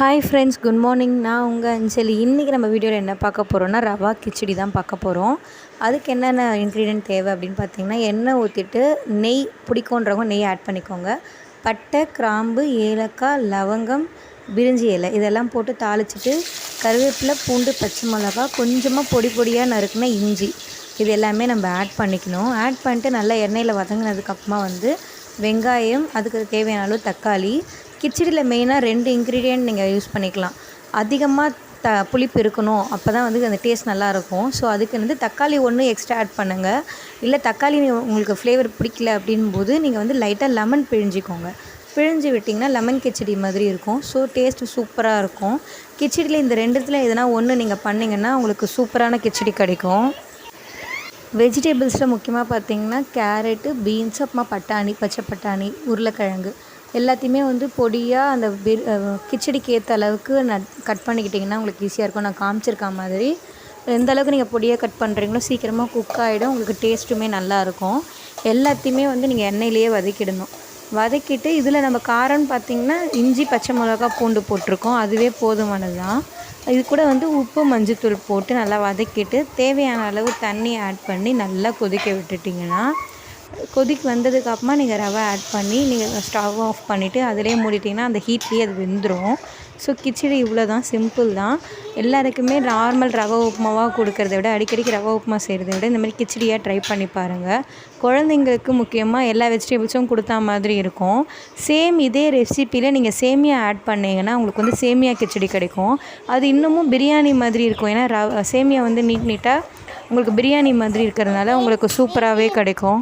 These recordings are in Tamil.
Hi friends, good morning. நான் உங்கள் அஞ்சலி. இன்றைக்கி நம்ம வீடியோவில் என்ன பார்க்க போகிறோன்னா, ரவா கிச்சடி தான் பார்க்க போகிறோம். அதுக்கு என்னென்ன இன்க்ரீடியன்ட் தேவை அப்படின்னு பார்த்திங்கன்னா, எண்ணெய் ஊற்றிட்டு நெய் பிடிக்குன்றவங்க நெய் ஆட் பண்ணிக்கோங்க. பட்டை, கிராம்பு, ஏலக்காய், லவங்கம், பிரிஞ்சி இலை இதெல்லாம் போட்டு தாளிச்சிட்டு, கருவேப்பிலை, பூண்டு, பச்சை மிளகா, கொஞ்சமாக பொடி பொடியாக நறுக்குன இஞ்சி இது எல்லாமே நம்ம ஆட் பண்ணிக்கணும். ஆட் பண்ணிட்டு நல்லா எண்ணெயில் வதங்கினதுக்கப்புறமா வெங்காயம், அதுக்கு தேவையான அளவு தக்காளி. கிச்சடியில் மெயினாக 2 இன்க்ரீடியன்ட் நீங்கள் யூஸ் பண்ணிக்கலாம். அதிகமாக புளிப்பு இருக்கணும், அப்போ தான் அந்த டேஸ்ட் நல்லாயிருக்கும். ஸோ அதுக்கு தக்காளி 1 எக்ஸ்ட்ரா ஆட் பண்ணுங்கள். இல்லை தக்காளி உங்களுக்கு ஃப்ளேவர் பிடிக்கல அப்படின்போது நீங்கள் லைட்டாக லெமன் பிழிஞ்சிக்கோங்க. பிழிஞ்சு விட்டிங்கன்னா லெமன் கிச்சடி மாதிரி இருக்கும். ஸோ டேஸ்ட்டு சூப்பராக இருக்கும். கிச்சடியில் இந்த 2த்தில் எதுனா ஒன்று நீங்கள் பண்ணிங்கன்னா உங்களுக்கு சூப்பரான கிச்சடி கிடைக்கும். வெஜிடபிள்ஸில் முக்கியமாக பார்த்திங்கன்னா கேரட்டு, பீன்ஸ், அப்புறமா பட்டாணி, பச்சை பட்டாணி, உருளைக்கிழங்கு எல்லாத்தையுமே பொடியாக அந்த கிச்சடிக்கு ஏற்ற அளவுக்கு கட் பண்ணிக்கிட்டிங்கன்னா உங்களுக்கு ஈஸியாக இருக்கும். நான் காமிச்சிருக்க மாதிரி எந்த அளவுக்கு நீங்கள் பொடியாக கட் பண்ணுறீங்களோ சீக்கிரமாக குக் ஆகிடும். உங்களுக்கு டேஸ்ட்டுமே நல்லாயிருக்கும். எல்லாத்தையுமே நீங்கள் எண்ணெயிலேயே வதக்கிடணும். வதக்கிட்டு இதில் நம்ம காரம்னு பார்த்திங்கன்னா இஞ்சி, பச்சை மிளகா, பூண்டு போட்டிருக்கோம். அதுவே போதுமானது தான். இது கூட உப்பு, மஞ்சத்தூள் போட்டு நல்லா வதக்கிட்டு தேவையான அளவு தண்ணி ஆட் பண்ணி நல்லா கொதிக்க விட்டுட்டிங்கன்னா, கொதிக்கு வந்ததுக்கப்புறமா நீங்கள் ரவை ஆட் பண்ணி நீங்கள் ஸ்டவ் ஆஃப் பண்ணிவிட்டு அதிலே மூடிட்டிங்கன்னா அந்த ஹீட்லேயே அது வெந்துடும். ஸோ கிச்சடி இவ்வளோ தான், சிம்பிள் தான். எல்லாருக்குமே நார்மல் ரவை உப்புமாவாக கொடுக்கறத விட அடிக்கடிக்கு ரவை உப்புமா செய்கிறத விட இந்த மாதிரி கிச்சடியாக ட்ரை பண்ணி பாருங்கள். குழந்தைங்களுக்கு முக்கியமாக எல்லா வெஜிடபிள்ஸும் கொடுத்தா மாதிரி இருக்கும். சேம் இதே ரெசிப்பியில் நீங்கள் சேமியா ஆட் பண்ணிங்கன்னா உங்களுக்கு சேமியா கிச்சடி கிடைக்கும். அது இன்னமும் பிரியாணி மாதிரி இருக்கும். ஏன்னா சேமியா நீட்டாக உங்களுக்கு பிரியாணி மாதிரி இருக்கிறதுனால உங்களுக்கு சூப்பராகவே கிடைக்கும்.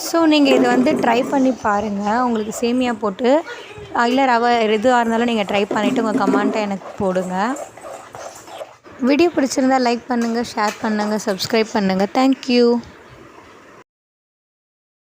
ஸோ நீங்கள் இதை ட்ரை பண்ணி பாருங்கள். உங்களுக்கு சேமியா போட்டு இல்லை ரவை எதுவாக இருந்தாலும் நீங்கள் ட்ரை பண்ணிவிட்டு உங்கள் கமெண்ட்டை எனக்கு போடுங்க. வீடியோ பிடிச்சிருந்தால் லைக் பண்ணுங்கள், ஷேர் பண்ணுங்கள், சப்ஸ்கிரைப் பண்ணுங்கள். தேங்க்யூ.